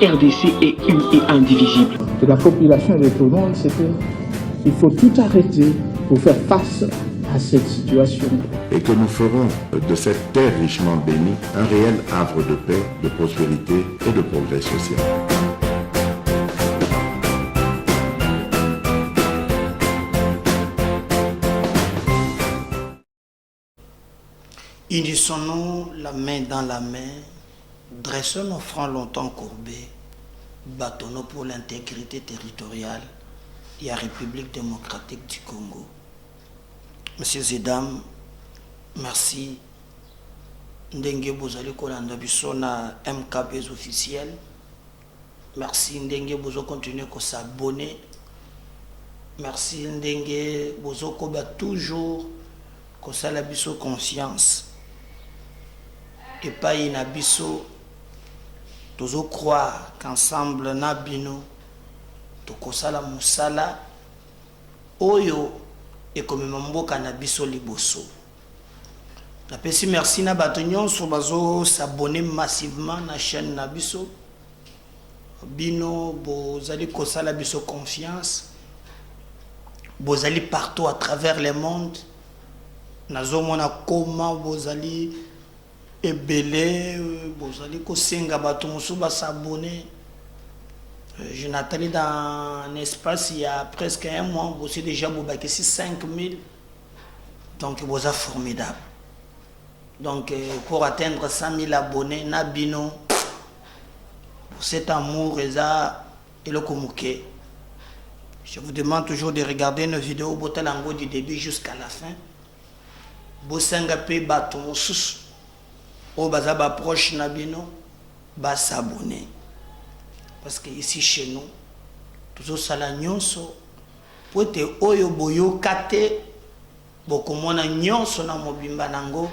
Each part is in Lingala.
RDC est une et indivisible. De la population et de tout le monde, c'est qu'il faut tout arrêter pour faire face à cette situation. Et que nous ferons de cette terre richement bénie un réel havre de paix, de prospérité et de progrès social. Unissons-nous la main dans la main, dressons nos fronts longtemps courbés, battons-nous pour l'intégrité territoriale et la République démocratique du Congo. Messieurs et dames, merci. Ndenge bozali kolanda biso na MKBs officiel. Merci ndenge bozo continuer ko s'abonner. Merci ndenge bozo koba toujours ko sala biso confiance. Et pas na biso tozo croire qu'ensemble na bino to kosala musala oyo et comme mboka na biso liboso. Na pesi merci na bato nyonso bazo s'abonner massivement na chaîne na biso. Bino bozali kosala biso confiance. Bozali partout à travers le monde. Nazomona comment bozali ebele bozali kosenga bato mosu ba s'abonner. Je n'attendais dans un espace il y a presque un mois, vous êtes déjà bobaki 5000. Donc vous êtes formidable. Donc pour atteindre 100 000 abonnés, Nabino, pour cet amour et le komuke. Je vous demande toujours de regarder nos vidéos botalango du début jusqu'à la fin. Bosenga pe baton sous. O bazaba proche Nabino, ba s'abonner. Parce que ici chez nous, tous os nyonso pour te oyo boyo kate boko mona nyonso na mobimba nango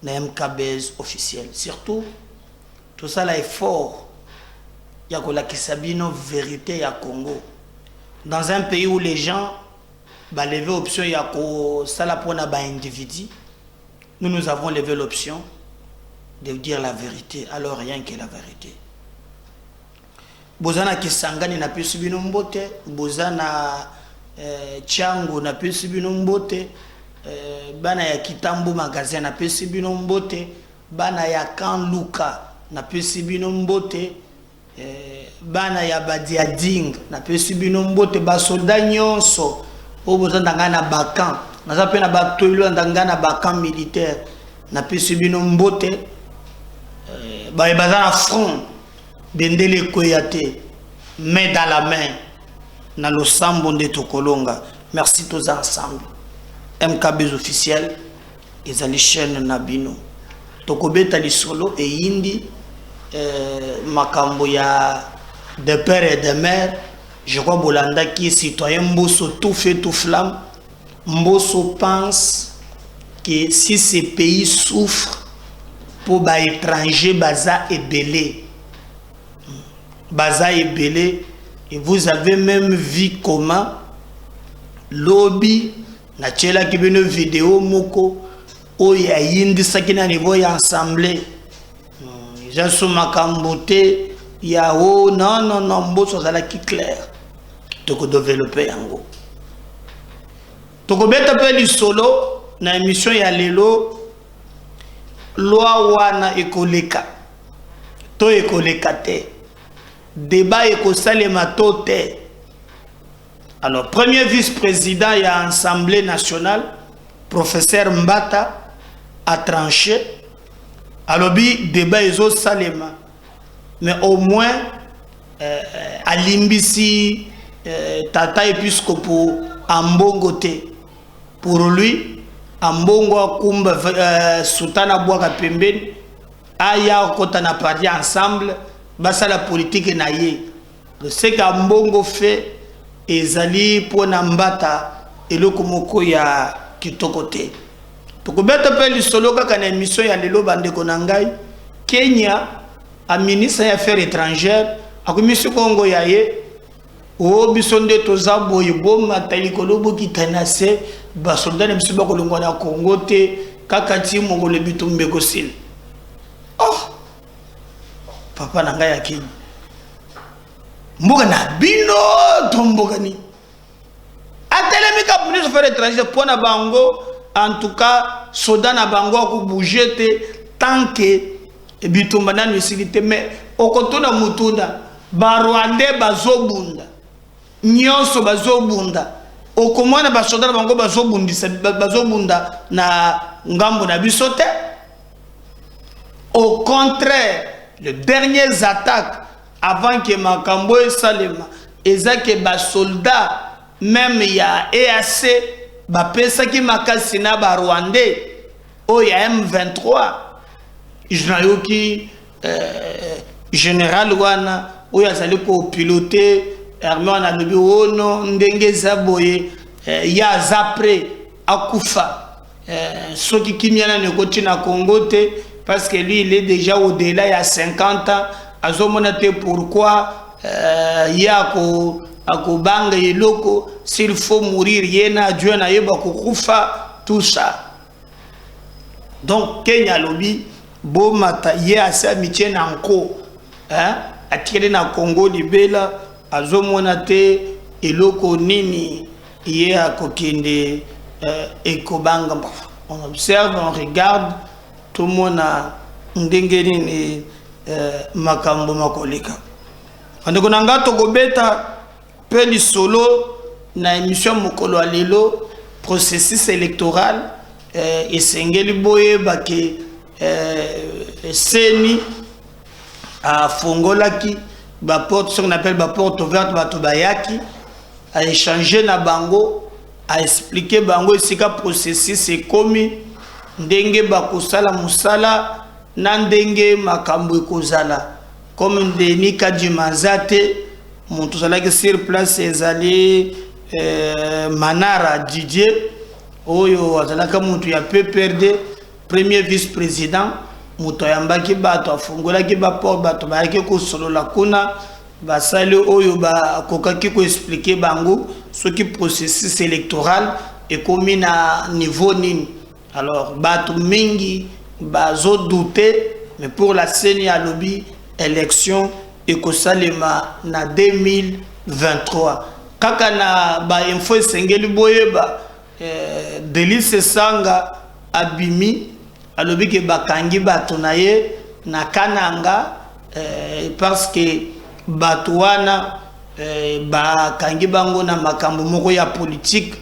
na MKBs officiel. Surtout tout ça là effort ya kolakisa bino vérité ya Congo. Dans un pays où les gens ba lever option ya ko sala pona ba individu, nous avons levé l'option de dire la vérité, alors rien que la vérité. Bozana Kisangani na pesi bino mbote, bozana Chango na pesi bino mbote, bana ya Kitambo magasin na pesi bino mbote, bana ya Kanluka na pesi bino mbote, bana ya Badiading na pesi bino mbote, ba soldat nyonso o bozana ngana bakan, naza pe na ba toilo ndangana bakan militaire na pesi bino mbote, ba bazana front Dendele Koyate, main dans la main, dans le sambo de Tokolonga. Merci tous ensemble. MKBs officiel, ils ont les chaînes Nabino. Tokobeta li solo et indi, Makambo ya de père et de mère. Je crois Bolanda qui est citoyen, Mbosso tout fait tout flamme. Mbosso pense que si ces pays souffrent pour les étrangers, baza et belé. Baza et belé, et vous avez même vu comment lobby na tchela ki bino vidéo moko o ya yindi sakina niveau ya assemblée gens sont makamboté ya o non mboso zala ki clair to ko développer yango to ko beta pe li solo na émission ya lelo loi wana ekoleka to ekoleka te débat et Salema Tote. Alors, premier vice-président et à l'Assemblée nationale, professeur Mbata, a tranché. Alors, débat et Salema. Mais au moins, à Limbisi, Tata Episcopo, Ambongote. Pour lui, Ambongo Akumba, Soutana Boaka Pemben, Aya Kotana parti ensemble. Basa la politique naïe. Ce qu'Ambongo fait, ezali pour Nambata et le Komoko ya Kitokote. Pour que bête appelle le solo quand une émission ya lelo bande konangai, Kenya a ministre des Affaires étrangères, a commission Congo yaye, o bisonde tozabo yibo matali kolobo kitanase, basoldat ne msiba kolongo na Congo te, kakati mongole bitumbe kosil. Oh! Papa Nangaya King. mboka na bino to mboka ni atelemi ka ministre affaires étrangères pour na bango en tout cas soda na bango ko bouger te tant que bitumba na sécurité mais okotona mutunda ba Rwandais bazobunda nyonso bazobunda okomona ba soda na bango bazobunda na ngambo na bisote. Au contraire, les dernières attaques avant que Makambo et Salema, et que les soldats, même il y a EAC, bah pesa qui makasina ba Rwandais, oh il y a M23, général wana, oh il y a zali ko piloter, armée wana lobi oh non ndenge zaboye, il y a Zapre akufa, ceux qui kimyana ne koti na Congo te. Parce que lui, il est déjà au-delà, il y a 50 ans. Azomonate pourquoi il y a Akobanga et Loko, s'il faut mourir, il y a Dieu na yeba kukufa, tout ça. Donc, Kenya Lobi, Bomata, il y a sa amitié nanko, attiré na Congo libela, Azomonate et Loko nini, il y a Kokinde et Kobanga. On observe, on regarde. Tout le monde a ndengeni ni makambo makolika. Andeko nanga tokobeta pe solo na émission mokolo alelo processus électoral esengeli boye bake seni a fongolaki ba porte ce qu'on appelle ba porte ouverte ba tobayaki a échanger na bango a expliquer bango esika processus est commis ndenge bakosala musala na ndenge makambo ekozala comme Denis Kadimazate muntu zalaki sur place ezali Manara Didier oyo azalaka muntu ya PPRD premier vice-président muto yambaki bato afungolaki ba port bato bayaki kosolola kuna basali oyo ba kokaki ko expliquer bango ce qui processus électoral et commis na niveau nini. Alors, Batou Mingi, Bazo douté, mais pour la CENI à lobby, élection, Ekosalema, na 2023. Kakana, ba info sengeli boyeba, Delice Sanga, Abimi, à lobby ke bakangi batonaye, na Kananga, parce que Batouana, bakangi bango na makambo moko ya politique,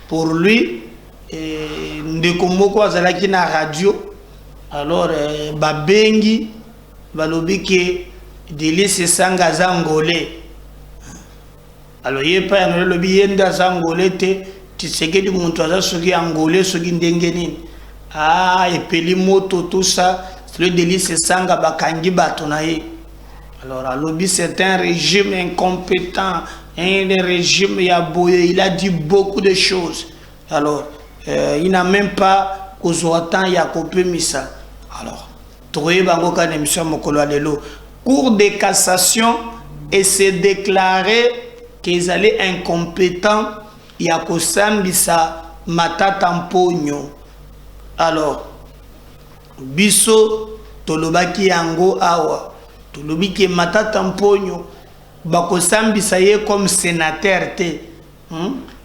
pour lui, ndeko moko azalaki na radio alors babengi balobi ke Delice Sanga zangolé alors yepa ya lobi yenda zangolé te Tshisekedi muntu aza soki angolé soki ndenge nini epeli moto tout ça c'est le Delice Sanga bakangi bato na ye alors alobi c'est un régime incompétent un régime ya boye il a dit beaucoup de choses alors il n'a même pas Kozoatan Yakopé Missa. Alors, Troye Bangoka l'émission Mokolo Alelo. Cour de cassation et s'est déclaré qu'ils allaient incompétents Yakosam Missa Matatamponyo. Alors, Biso Tolobaki Yango Awa. Tolobiki Matatamponyo. Bakosam Missa ye comme sénateur te.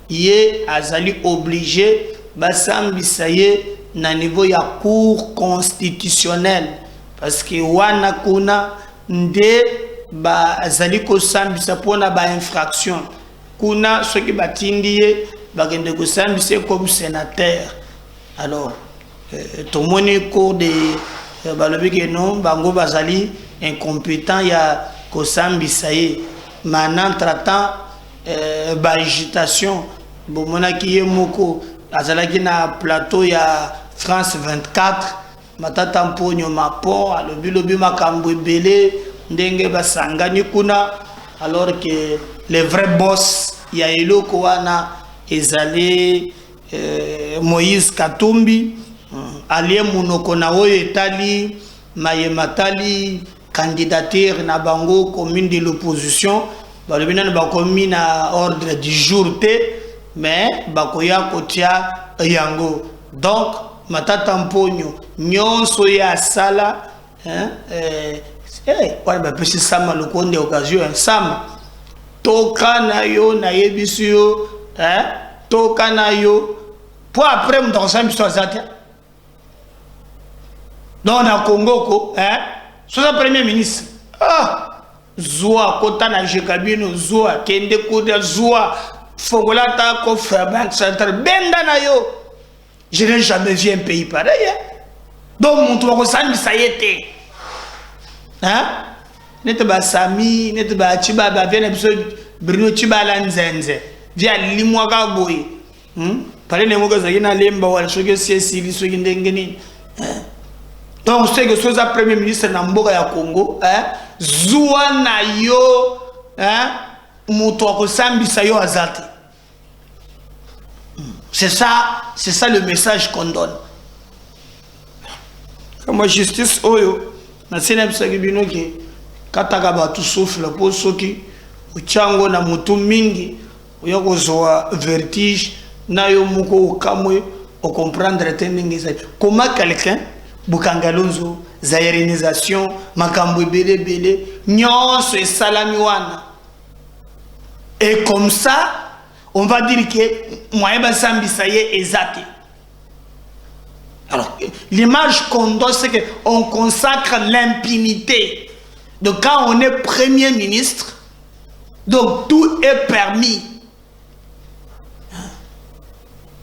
Yé azali obligé. Basambisa ye na niveau ya cour constitutionnelle parce que wana kuna nde bazali ko sambisa pona ba infraction kuna soki batindi ye bagende ko sambisa comme sénateur alors tomoni cour de balobi ke non bango bazali incompétent ya ko sambisa ye maintenant traitant ba agitation bomonaki ye moko azalaki na plateau ya France 24 matata mponyo mapon alobi makambo ebele ndenge basangani kuna alors que les vrais boss ya eloko wana ezali Moïse Katumbi alie munoko na oyo etali mayematali candidature na bango commune de l'opposition balobi nana bakomi na ordre du jour te mais bakoya kotia yango donc matata mponyo nyonso ya sala wala bapesi sama lokonde occasion sama toka na yo na yebisu yo toka na yo pour après mu dans biso azate dans na Congo ko soit premier ministre Zoua kota na jekabino zoua kende koda zoua fongola ta ko faire banque centrale benda na yo. Je n'ai jamais vu un pays pareil. Donc mon tour ko sandi ça y était. Nete ba sami nete ba chiba ba vient episode Bruno chiba la nzenze via limwa ka boy. Pare ne mo ko zakina lemba wala soke sesili soke ndengeni. Donc c'est que ce premier ministre na mboka ya Congo zoua na yo muto ko sambisa yo azate. C'est ça le message qu'on donne. Comme justice oyo na sena bisaki bino ke kataka ba tout souffle pour soki uchango na mutu mingi oyo kozoa vertige na yo muko kamwe o comprendre tendingi ça. Comment quelqu'un bukangalonzo zairinisation makambo bele nyonso esalami wana. Et comme ça on va dire que moi sambisa ye ezate. Alors l'image qu'on donne c'est que on consacre l'impunité. Donc quand on est premier ministre, donc tout est permis.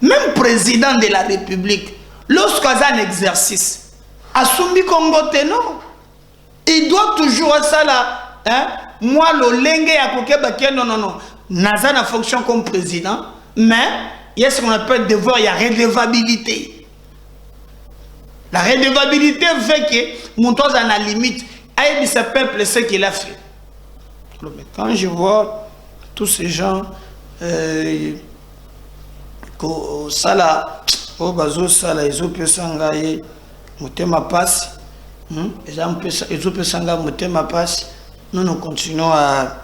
Même président de la République, lorsqu'il y a un exercice, Assumbi Congo non, il doit toujours ça là. Moi le lenge ya koke non. Naza na fonction comme président, mais il y a ce qu'on appelle devoir, il y a redevabilité. La redevabilité fait que mon toit à la limite, aide ce peuple ce qu'il a fait. Quand je vois tous ces gens, ils ont pu s'engager, motema passe, ils ont pu s'engager, motema passe. Nous continuons à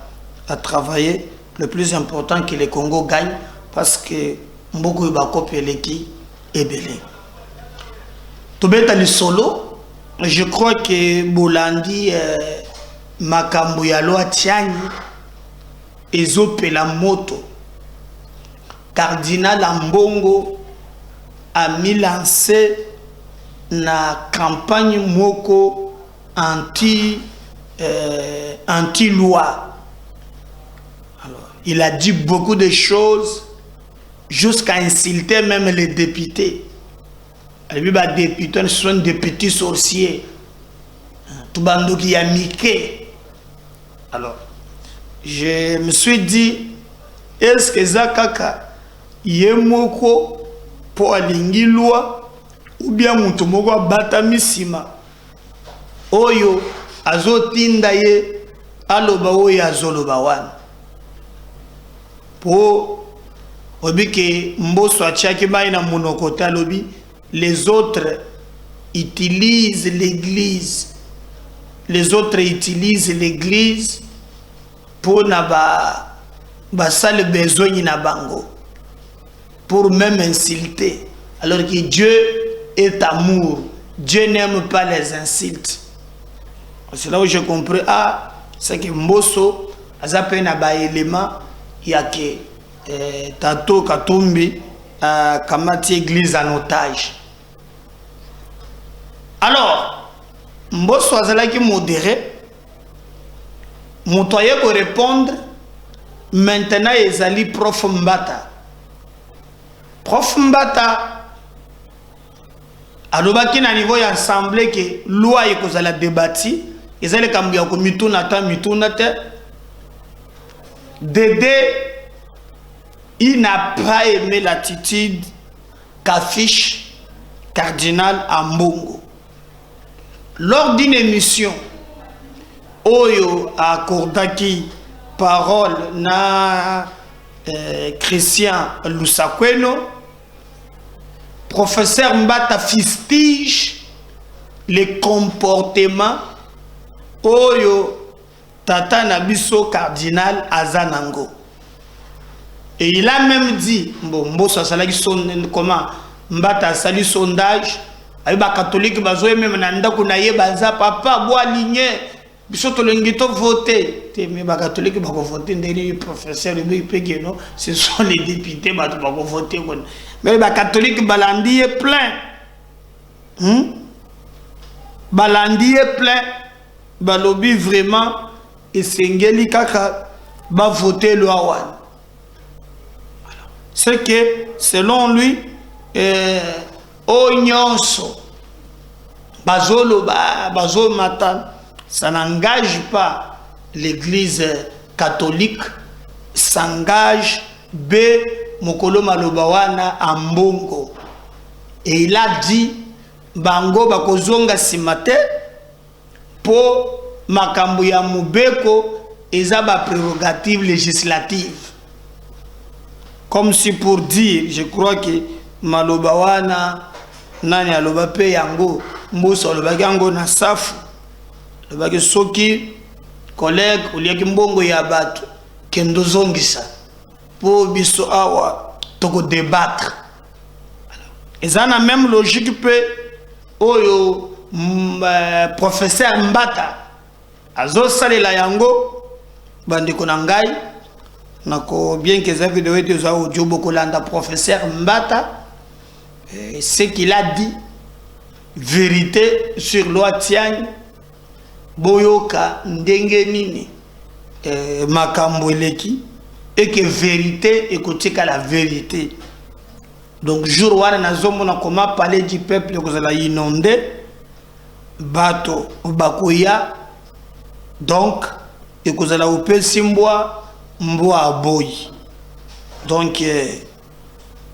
travailler. Le plus important que le Congo gagne parce que Mboko Ibako Peleki est belé. Tobeta le solo, je crois que Bolandi Makambo Yalo Atiani Ezope la moto. Cardinal Ambongo a mis lancé na campagne moko anti-loi. Il a dit beaucoup de choses jusqu'à insulter même les députés. Les députés ce sont des petits sorciers. Tout bando qui a miqué. Alors, je me suis dit, est-ce que Zakaka yemoko pour alingi loi ou bien mutumoko batamisima oyo azotinda ye aloba oyo azoloba wana. Pour que Mbosso Achaki na monokota lobby, les autres utilisent l'église. Les autres utilisent l'église pour na le besoin na bango. Pour même insulter. Alors que Dieu est amour. Dieu n'aime pas les insultes. C'est là où j'ai compris, c'est que Mbosso a zappé na ba élément. Il y a que Tato Katumbi Kamati église en otage. Alors, Mbosso Azalaki modéré, Montoye pour répondre, maintenant ils allaient prof Mbata. Prof Mbata, alobaki na niveau d'assemblée que loi est qu'on a débattu, ils allaient comme bien comme mitunate. Dédé, il n'a pas aimé l'attitude qu'affiche Cardinal Ambongo. Lors d'une émission, Oyo a accordé parole na Christian Lusakweno, professeur Mbata fustige les comportements Oyo Tata Nabiso Cardinal Azanango. Et il a même dit, Mbosso Salaki son comment Mbata sali sondage, aïba catholique bazoé même nanda kunaye baza papa bois aligné biso tolingi to voter te mais ba catholique ba ko voter ndeni professeur bi peke non ce sont les députés ba to ba ko voter kon mais ba catholique balandi est plein balandi est plein balobi vraiment esengeli kaka ba voter loi wan c'est que selon lui Onyonso bazolo matan ça n'engage pas l'église catholique, s'engage B. Mokolo Malobawana à Mbongo. Et il a dit, Bango bakozonga simate, pour makambo ya mubeko, ezaba prérogative législative. Comme si pour dire, je crois que Malobawana, nani aloba pe yango, mboso aloba yango na safu. Le bagage soki collègue oliaki mbongo ya bato kendo zongisa pour biso awa toko débattre. Et ça na même logique pe oyo professeur Mbata azo salela yango bandeko na ngai nako bien que ça vidéo était za audio bokolanda professeur Mbata ce qu'il a dit vérité sur loi Tiagne boyoka ndenge nini makambo eleki et que vérité ekotika la vérité. Donc jour wana nazomona comment parler du peuple kozala inondé bato bakoya donc ekozala opesi mbwa aboyi. Donc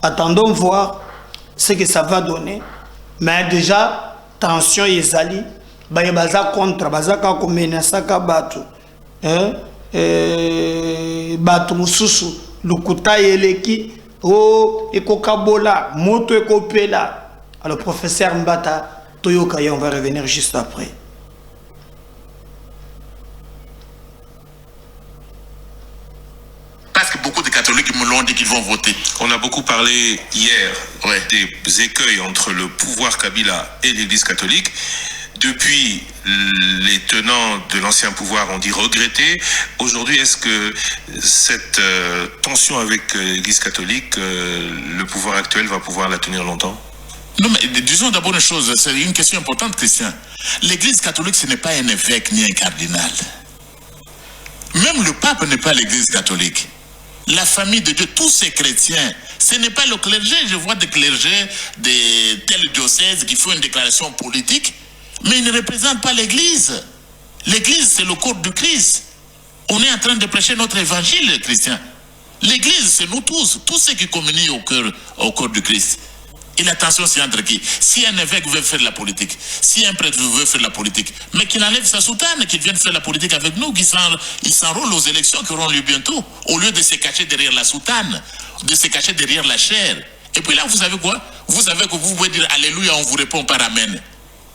attendons voir ce que ça va donner, mais déjà tension ezali baza contre baza ka ko menasaka bato bato mususu lukuta eleki o ekokabola moto ekopela. Alors professeur Mbata Toyoka, on va revenir juste après. Parce que beaucoup de catholiques me l'ont dit qu'ils vont voter. On a beaucoup parlé hier des écueils entre le pouvoir Kabila et l'Église catholique. Depuis, les tenants de l'ancien pouvoir ont dit regretter. Aujourd'hui, est-ce que cette tension avec l'Église catholique, le pouvoir actuel va pouvoir la tenir longtemps? Non, mais disons d'abord une chose, c'est une question importante, Christian. L'Église catholique, ce n'est pas un évêque ni un cardinal. Même le pape n'est pas l'Église catholique. La famille de Dieu, tous ces chrétiens, ce n'est pas le clergé. Je vois des clergés de tels diocèses qui font une déclaration politique, mais ils ne représentent pas l'Église. L'Église, c'est le corps du Christ. On est en train de prêcher notre évangile, Christian. L'Église, c'est nous tous ceux qui communient au corps du Christ. Et l'attention, c'est entre qui? Si un évêque veut faire de la politique, si un prêtre veut faire de la politique, mais qu'il enlève sa soutane, qu'il vienne faire la politique avec nous, qu'il s'enrôle aux élections qui auront lieu bientôt, au lieu de se cacher derrière la soutane, de se cacher derrière la chair. Et puis là, vous savez quoi? Vous savez que vous pouvez dire Alléluia, on vous répond par Amen.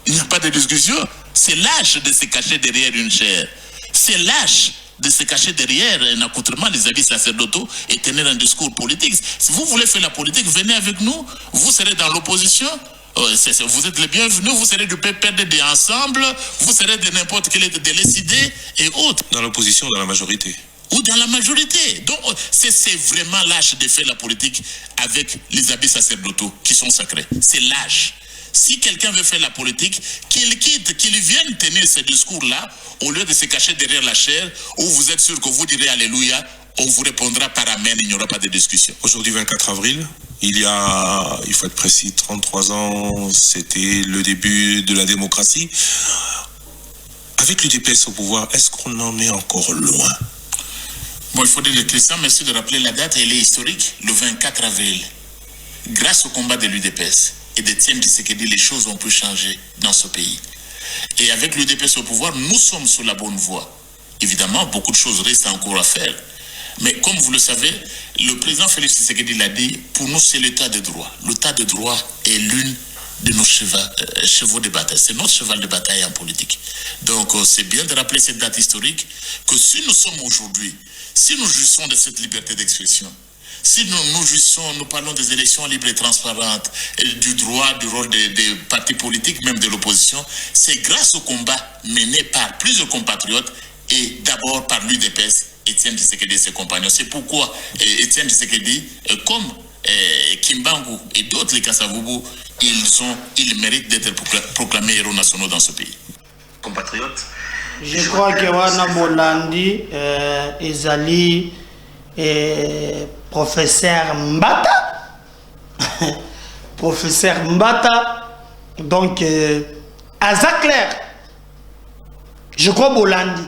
Il n'y a pas de discussion. C'est lâche de se cacher derrière une chair. C'est lâche de se cacher derrière un accoutrement des habits sacerdotaux et tenir un discours politique. Si vous voulez faire la politique, venez avec nous. Vous serez dans l'opposition. Vous êtes les bienvenus. Vous serez du PPRD ensemble. Vous serez de n'importe quelle de l'SID et autres. Dans l'opposition, dans la majorité. Ou dans la majorité. Donc, c'est vraiment lâche de faire la politique avec les habits sacerdotaux qui sont sacrés. C'est lâche. Si quelqu'un veut faire la politique, qu'il quitte, qu'il vienne tenir ce discours-là, au lieu de se cacher derrière la chair, où vous êtes sûr que vous direz Alléluia, on vous répondra par Amen, il n'y aura pas de discussion. Aujourd'hui, 24 avril, il faut être précis, 33 ans, c'était le début de la démocratie. Avec l'UDPS au pouvoir, est-ce qu'on en est encore loin? Bon, il faut dire, Christian, merci de rappeler la date, elle est historique, le 24 avril. Grâce au combat de l'UDPS et de Tiens Tshisekedi, les choses ont pu changer dans ce pays. Et avec l'UDPS au pouvoir, nous sommes sur la bonne voie. Évidemment, beaucoup de choses restent encore à faire. Mais comme vous le savez, le président Félix Tshisekedi l'a dit, pour nous, c'est l'état de droit. L'état de droit est l'une de nos chevaux de bataille. C'est notre cheval de bataille en politique. Donc, c'est bien de rappeler cette date historique, que si nous sommes aujourd'hui, si nous jouissons de cette liberté d'expression, Si nous jouissons, nous parlons des élections libres et transparentes, et du droit, du rôle des partis politiques, même de l'opposition, c'est grâce au combat mené par plusieurs compatriotes et d'abord par l'UDPS, Étienne Tshisekedi et ses compagnons. C'est pourquoi Étienne Tshisekedi, comme Kimbangu et d'autres, les Kasavubu, ils méritent d'être proclamés héros nationaux dans ce pays. Compatriotes. Je crois que Wana Bolandi, Ezali, professeur Mbata, professeur Mbata, donc Azakler, je crois Bolandi.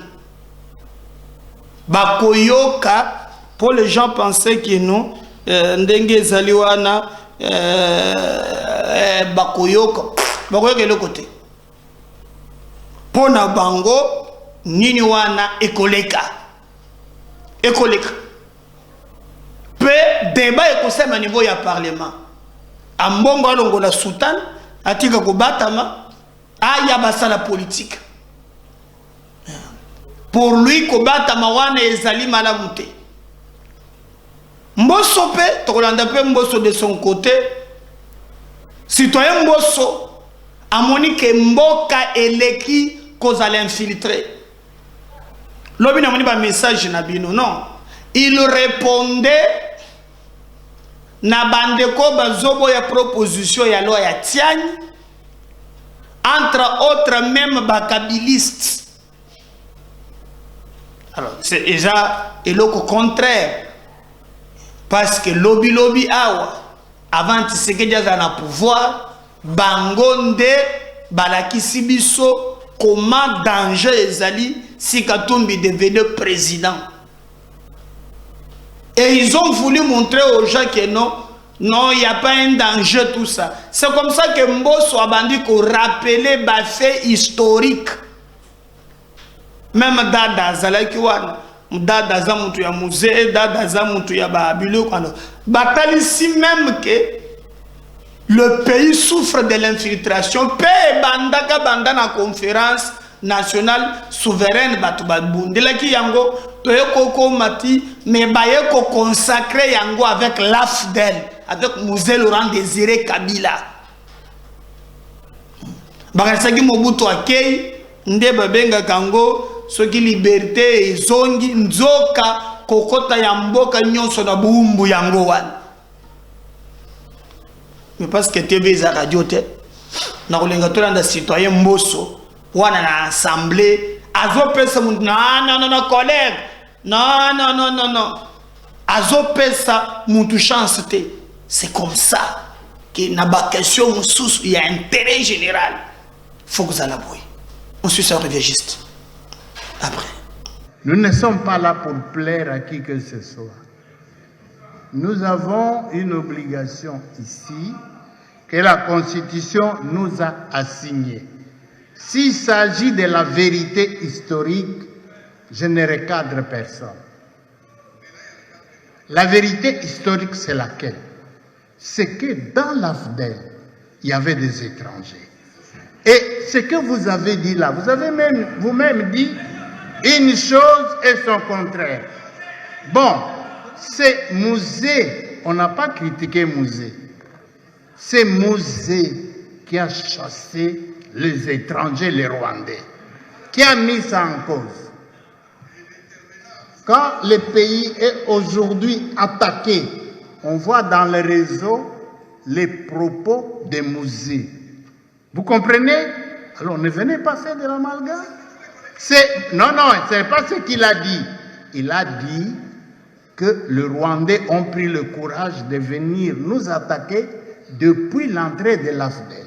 Bakoyoka, pour les gens pensaient que nous, Ndenge Ezali Wana, Bakoyoka, Bakoyoka est le côté. Pona bango nini wana ekoleka pe débat ekosema niveau ya parlement ambongo alongo la sultan atika ko batama aya basala politique pour lui ko batama wana ezali malamu te Mbosso pe tokolanda pe Mbosso de son côté citoyen Mbosso amoni ke mboka eleki cause à l'infiltrer. Lobi n'a pas message nabino non. Il répondait na bandeko bazobo ya proposition ya loi ya Tiani entre autres même bakabilistes. Alors c'est déjà et le contraire parce que lobby awa avant Tshisekedi aza na pouvoir bangonde balakisi biso comment danger ezali si Katumbi devenait président. Et ils ont voulu montrer aux gens que non, il n'y a pas un danger tout ça. C'est comme ça que Mbosso a bandit qu'on rappelait des faits historiques. Même Dada Zalakiwan, Dada Zamutu ya musée, Dada Zamutu ya Babilou, Batalisi même que le pays souffre de l'infiltration. Paix bandaka banda na conférence nationale souveraine batubabundela ki yango toyeko mati mais bayeko consacré yango avec l'AFDEL, avec Musée Laurent Désiré Kabila. Bakasaki Mobutu akei nde babenga kango soki liberté ezongi nzoka kokota ya mboka nyonso na bumbu yango wana. Mais parce que TV za radio te na kolenga tolanda citoyen Mbosso wana na assemblée azopesa mundu non collègue non azopesa mundu chance te. C'est comme ça que na ba question mususu il y a intérêt général faut que ça la boue. Ensuite ça revient juste après. Nous ne sommes pas là pour plaire à qui que ce soit. Nous avons une obligation ici que la Constitution nous a assignée. S'il s'agit de la vérité historique, je ne recadre personne. La vérité historique, c'est laquelle? C'est que dans l'AFDEL, il y avait des étrangers. Et ce que vous avez dit là, vous avez même vous-même dit une chose et son contraire. Bon, c'est Musée, on n'a pas critiqué Musée. C'est Musée qui a chassé les étrangers, les Rwandais, qui a mis ça en cause. Quand le pays est aujourd'hui attaqué, on voit dans les réseaux les propos des Musées. Vous comprenez? Alors ne venez pas faire de l'amalgame. Non, ce n'est pas ce qu'il a dit. Il a dit que les Rwandais ont pris le courage de venir nous attaquer depuis l'entrée de l'AFDEL.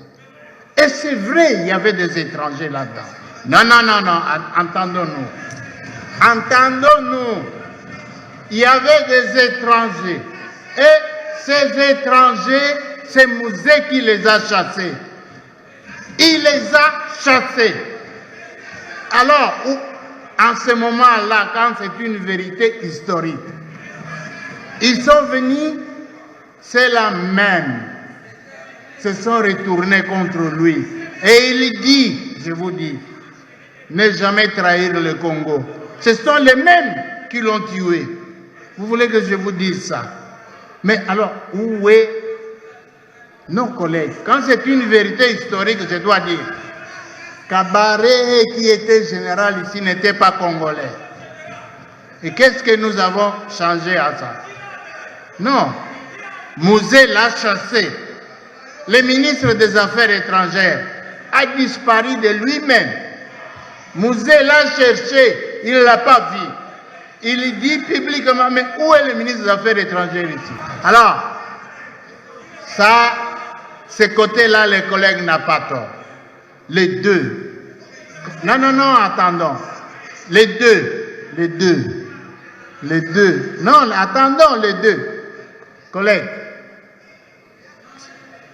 Et c'est vrai, il y avait des étrangers là-dedans. Non, entendons-nous. Entendons-nous. Il y avait des étrangers. Et ces étrangers, c'est Musée qui les a chassés. Il les a chassés. Alors, en ce moment-là, quand c'est une vérité historique, ils sont venus, c'est la même. Se sont retournés contre lui. Et il dit, je vous dis, ne jamais trahir le Congo. Ce sont les mêmes qui l'ont tué. Vous voulez que je vous dise ça? Mais alors, où est nos collègues? Quand c'est une vérité historique, je dois dire, Kabaré, qui était général ici, n'était pas congolais. Et qu'est-ce que nous avons changé à ça? Non. Mouzé l'a chassé. Le ministre des Affaires étrangères a disparu de lui-même. Mouzé l'a cherché, il ne l'a pas vu. Il dit publiquement, mais où est le ministre des Affaires étrangères ici? Alors, ça, ce côté-là, les collègues n'ont pas tort. Les deux. Non, attendons. Les deux. Non, attendons les deux. Collègues,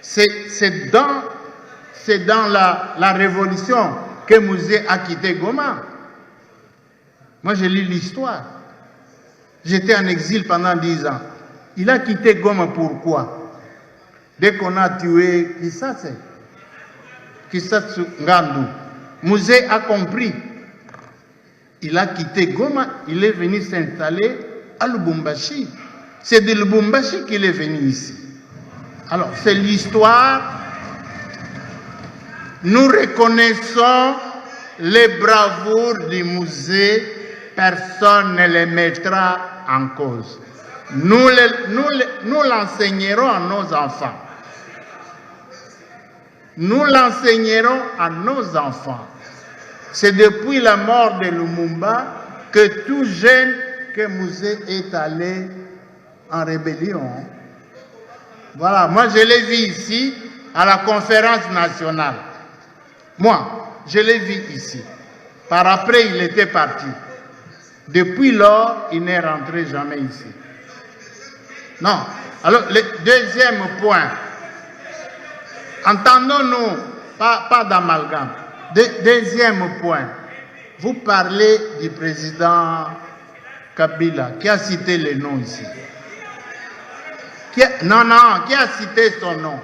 c'est dans la révolution que Mouzé a quitté Goma. Moi, je lis l'histoire. J'étais en exil pendant 10 ans. Il a quitté Goma pourquoi? Dès qu'on a tué Kisatsu Ngandu, Mouzé a compris. Il a quitté Goma, il est venu s'installer à Lubumbashi. C'est de Lubumbashi qu'il est venu ici. Alors, c'est l'histoire. Nous reconnaissons les bravoures du musée. Personne ne les mettra en cause. Nous l'enseignerons à nos enfants. Nous l'enseignerons à nos enfants. C'est depuis la mort de Lumumba que tout jeune que Mouzé est allé en rébellion. Voilà, moi je l'ai vu ici à la conférence nationale. Moi, je l'ai vu ici. Par après, il était parti. Depuis lors, il n'est rentré jamais ici. Non. Alors, le deuxième point. Entendons-nous, pas d'amalgame. Deuxième point. Vous parlez du président Kabila, qui a cité les noms ici. Qui a cité son nom?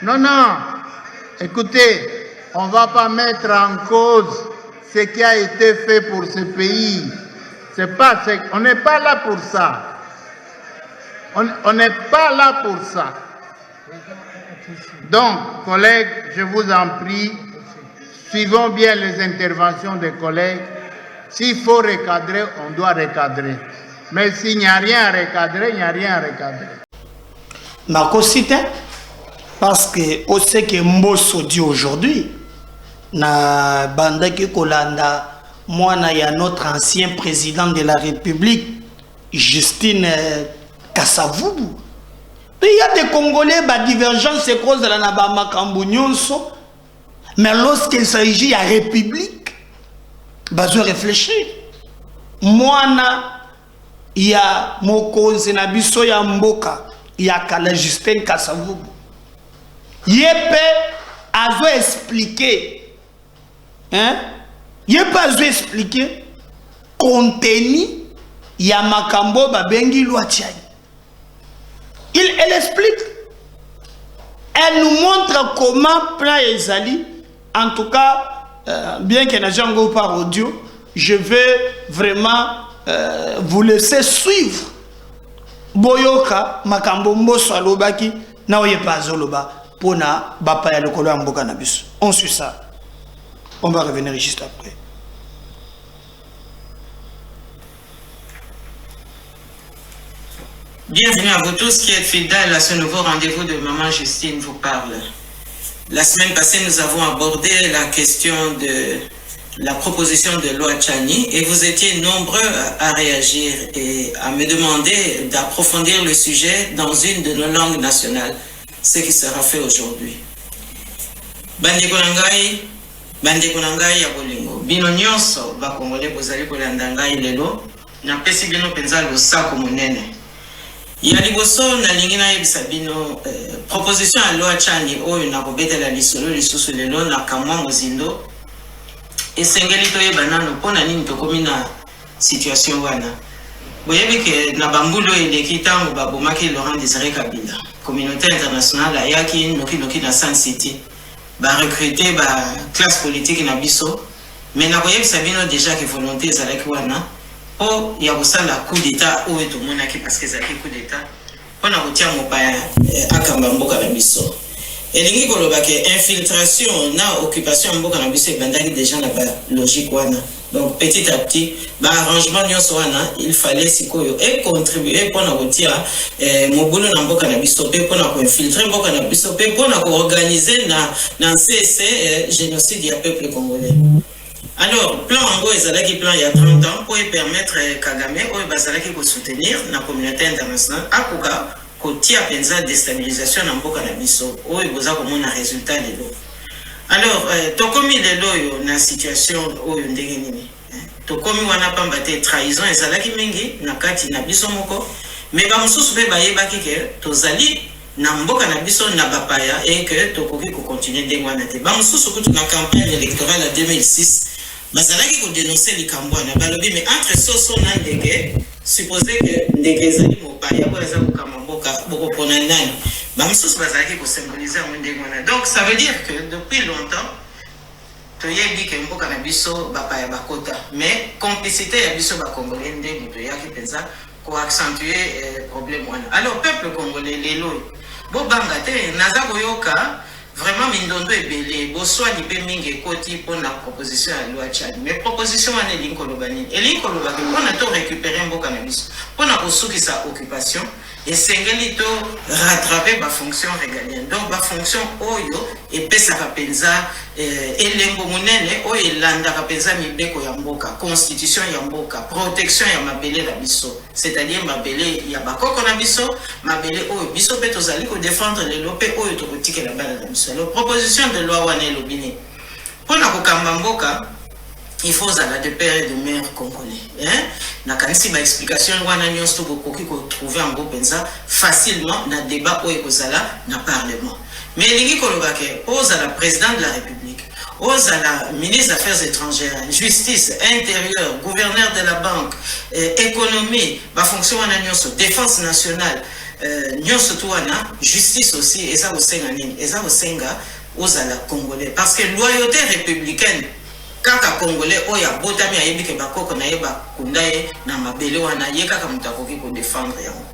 Non. Écoutez, on ne va pas mettre en cause ce qui a été fait pour ce pays. On n'est pas là pour ça. On n'est pas là pour ça. Donc, collègues, je vous en prie, suivons bien les interventions des collègues. S'il faut recadrer, on doit recadrer. Mais s'il n'y a rien à recadrer, il n'y a rien à recadrer. Ma cité, parce que on sait que Mbosso dit aujourd'hui, na banda ki kolanda, moi il y a notre ancien président de la République, Justine Kassavubu. Il y a des Congolais, divergence c'est cause de la Nabama Kambunyonso, mais lorsqu'il s'agit de la République, je réfléchis. Moi, il y a Mokonzi Nabiso ya Mboka, il y a Kala Justin Kassavubu. Yépe a expliqué, Yépe a expliqué, contenu, il y a Makambo Babengi Luachai. Elle explique. Elle nous montre comment Plan Ezali, en tout cas, bien que Najango par audio, je vais vraiment vous laisser suivre. Boyoka, Makambo Mboso Alobaki, Naoye Pazoloba, Pona, Bapaya Lokolo Amboka Nabus. On suit ça. On va revenir juste après. Bienvenue à vous tous qui êtes fidèles à ce nouveau rendez-vous de Maman Justine vous parle. La semaine passée, nous avons abordé la question de la proposition de loi Tchani et vous étiez nombreux à réagir et à me demander d'approfondir le sujet dans une de nos langues nationales, ce qui sera fait aujourd'hui. Bandeko nangai ya bolingo bino nyonso bakongole bozali kolanda ngai lelo napesi bino penza losako monene. Ya liboso na lingi na yebisa bino proposition ya loi Tchani oyo na kobetela lisolo lisusu lelo na kamwa mozindo esengeli toyeba nano mpona nini tokomi na situation wana. Boyebi ke na bambulu eleki ntango babomaki Laurent Désiré Kabila, communauté internationale ayaki noki na Sun City recruter ba classe politique na biso, mais na koyebisa bino déjà que volonté ezalaki wana po ya kosala coup d'état oyo tomonaki parce que ezalaki coup d'état mpona kotia mopaya akamba mboka na biso elingi koloba ke infiltration na occupation ya mboka na biso ebandaki déjà na balogique wana donc petit à petit baarrangement nyonso wana il fallait sikoyo econtribuer mpona kotia mobulu na mboka na biso mpe mpona koinfiltre mboka na biso mpe mpona koorganize na nsese génocide ya peuple congolais. Alors, plan Ango ezalaki plan il y a 30 ans pour permettre Kagame oyo bazalaki ko soutenir la communauté internationale akoka kotia penza déstabilisation na mboka na biso oyo boza komona résultat lelo. Alors, tokomi lelo yo na situation oyo ndenge nini. Tokomi wana pamba te trahison ezalaki mingi na kati na biso moko mais ba mususu be bayebaki ke tozali na mboka na biso na bapaya et que tokoki ko continuer ndenge wana te. Ba mususu kutu na campagne électorale en 2006 bazalaki ko dénoncer likambo na balobi mais entre soso na ndenge supposé que ndenge ezali mopaya ko eza kokama mboka boko pona nani ba mususu bazalaki ko symboliser ndenge wana. Donc ça veut dire que depuis longtemps toyebi ke mboka na biso bapaya bakota mais complicité ya biso ba congolais ndenge toyaki penza ko accentuer problème wana. Alors peuple congolais lelo bo banga te naza koyoka vraiment mindondo ebele boswa lipe mingi ekoti pour la proposition à loi Tchad mais proposition wana elingi koloba nini elingi koloba ke mpona to récupérer mboka na biso mpona kosukisa occupation esengeli to rattraper bafonction régalienne donc bafonction oyo epesaka mpenza elembo monene oyo elandaka mpenza mibeko ya mboka constitution ya mboka protection ya mabele na biso c'est-à-dire mabele ya bakoko na biso mabele oyo biso mpe tozali kodéfendre lelo mpe oyo tokotikela bana na biso. Alors proposition de loi wana elobi nini mpona kokamba mboka il faut zala de père et de mère congolais na kanisi ba explication wana nyonso bokoki ko trouver en gros penza facilement na débat oyo kozala na parlement mais elingi koloba ke ozala président de la république ozala ministre des affaires étrangères justice intérieur gouverneur de la banque économie ba fonction wana nyonso défense nationale nyonso to wana justice aussi eza kosenga nini eza kosenga ozala congolais parce que loyauté républicaine kaka congolais oya botami ayebi ke bakoko na yeba kundaye na mabele wana ye kaka mutakoki ko défendre yango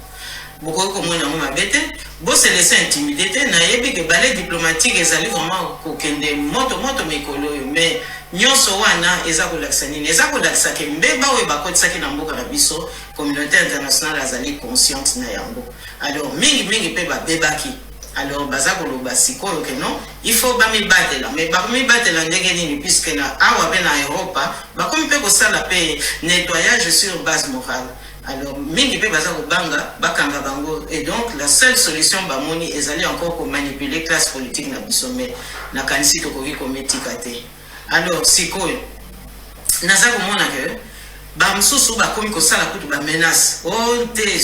bokoki komona ngo mabete bo se laisser intimider te na yebi ke balai diplomatique ezali vraiment kokende moto mikolo yo mais nyonso wana eza kolakisa nini eza kolakisa ke mbeba oyo bakotisaki na mboka na biso communauté internationale azali consciente na yango. Alors mingi mpe babebaki alors baza koloba sikoyo ke non il faut bamibatela mais bamibatela ndenge nini puisque na awa pe na Europa bakomi pe kosala pe nettoyage sur base morale. Alors mingi pe baza kobanga bakanga bango et donc la seule solution bamoni ezali encore ko manipuler classe politique na biso mais na kanisi tokoki kometika te. Alors sikoyo naza komona ke ba mususu bakomi kosala kutu ba menace o te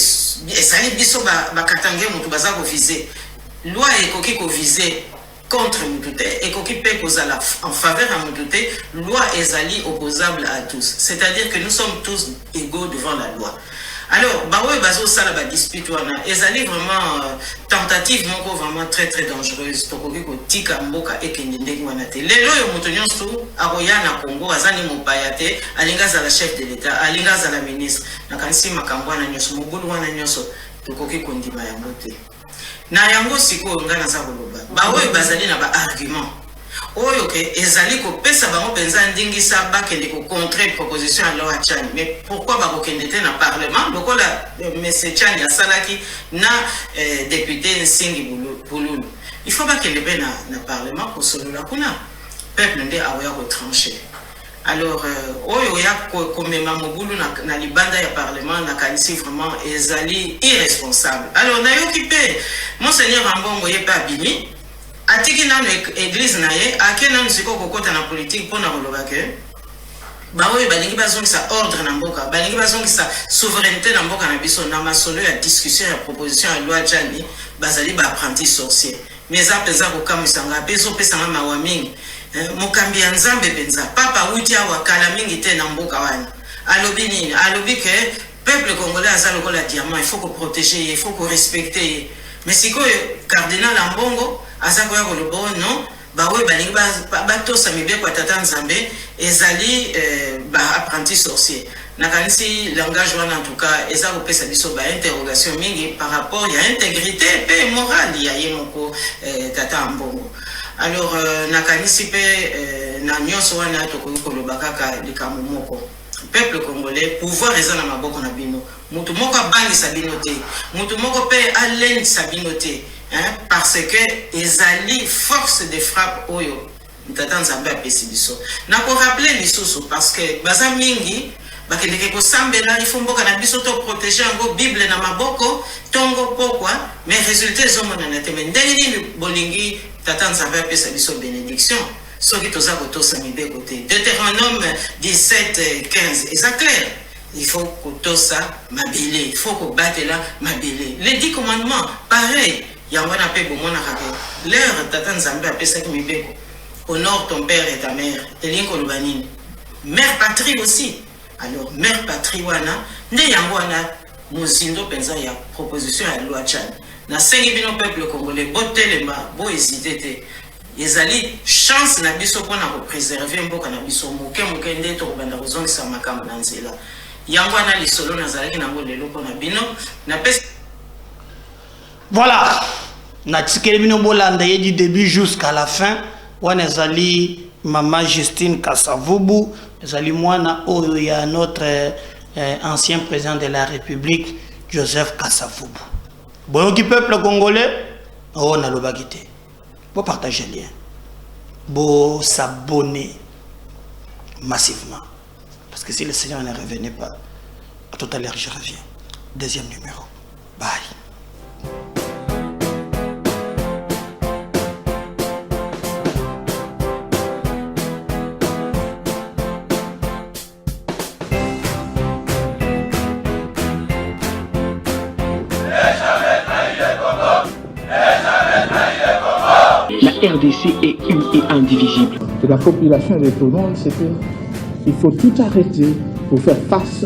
ezali biso bakatange mutu baza ko viser loi ekoki ko viser contre Moutoute et qui peut en faveur à Moutoute, loi ezali opposable à tous. C'est-à-dire que nous sommes tous égaux devant la loi. Alors, baoue bazo sala ba dispute wana, ezali vraiment tentative moko vraiment très dangereuse. Tokoki ko tika mboka ekende ndenge wana te. Lelo yo mutu nyonso akoya na Congo azali mopaya te, alinga za la chef de l'État, alinga za la ministre. Na kanisi makambo wana nyonso mobulu wana nyonso tokoki kondima yango te. Na yango siko nga naza koloba baoyo bazali na ba argument oyo ke ezali ko pesa bango penza ndingisa bakende ko contrer proposition à loi Tchani mais pourquoi ba kokende te na parlement lokola monsieur Tchani asalaki na député Nsingi Bululu il faut bakende be na parlement ko solola kuna peuple nde aoya ko trancher. Alors oyo ya komema mobulu na libanda ya parlement na kanisi vraiment ezali irresponsable. Alors na yo kipe monseigneur Ambongo ye pa bimi atiki na église na ye akena nziko kokota na politique pona koloba ke ba oyo balingi bazongisa ordre na mboka balingi bazongisa souveraineté na mboka na biso na masolo ya discussion ya proposition ya loi Tchani bazali ba apprenti sorcier mais apesa ko kamisanga peso pesanga mawa mingi mokambi ya nzambe penza papa wuti awa kala mingi te na mboka wana alobi nini alobi ke peuple congolais azali kola diamant il faut que protéger il faut que respecter mais sikoyo cardinal Ambongo azako ya kolobo non bawe balingi batosa mibeko tata nzambe ezali ba apprenti sorcier nakanisi langage wana en tout cas eza kopesa biso ba interrogation mingi par rapport à intégrité et morale ya yemoko tata Mbongo. Alors nakanisi pe na nyonso wana tokoki koloba kaka likambo moko. Peuple congolais pouvoir eza na maboko na bino. Mutu moko abangisa bino te. Mutu moko pe alendisa bino te. Parce que ezali force de frappe oyo tata Nzambe apesi biso. Na ko rappeler lisusu parce que baza mingi bakendeke kosambela ifo mboka na biso to protéger yango Bible na maboko tongo pokwa mais résultat ezomona na te mais ndenge nini bolingi tata Nzambe apesa biso bénédiction soki toza kotosa mibeko te. Deutéronome 17:15 eza clair, il faut kotosa mabele, il faut kobatela mabele. Les 10 commandements pareil yango na pe bomona kaka l'heure tata Nzambe apesa mibeko. Honore ton père et ta mère. Elinko lubanini. Mère patrie aussi. Alors, mère patrie wana, ne yango wana, mozindo penza ya proposition à loi Tchani. Na sengi bino peuple congolais, botelema, bo hésiter te. Ezali chance na biso pona ko préserver mboka na biso moke nde to banda kozongisa makambo na nzela. Yango wana lisolo nazalaki nango lelo pona bino na pesa. Voilà. Na tsikeli bino bolanda ye du début jusqu'à la fin. Wana zali Maman Justine Kassavubu, zali mwana oyo ya notre ancien président de la République Joseph Kassavubu. Boyoki peuple congolais, oh na lobakite. Bo partager le lien. Bo s'abonner massivement. Parce que si le Seigneur ne revenait pas, à tout à l'heure je reviens. Deuxième numéro. Bye. La RDC est une et indivisible. De la population de tout le monde, c'est qu'il faut tout arrêter pour faire face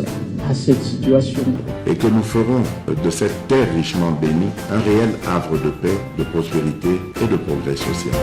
à cette situation. Et que nous ferons de cette terre richement bénie un réel havre de paix, de prospérité et de progrès social.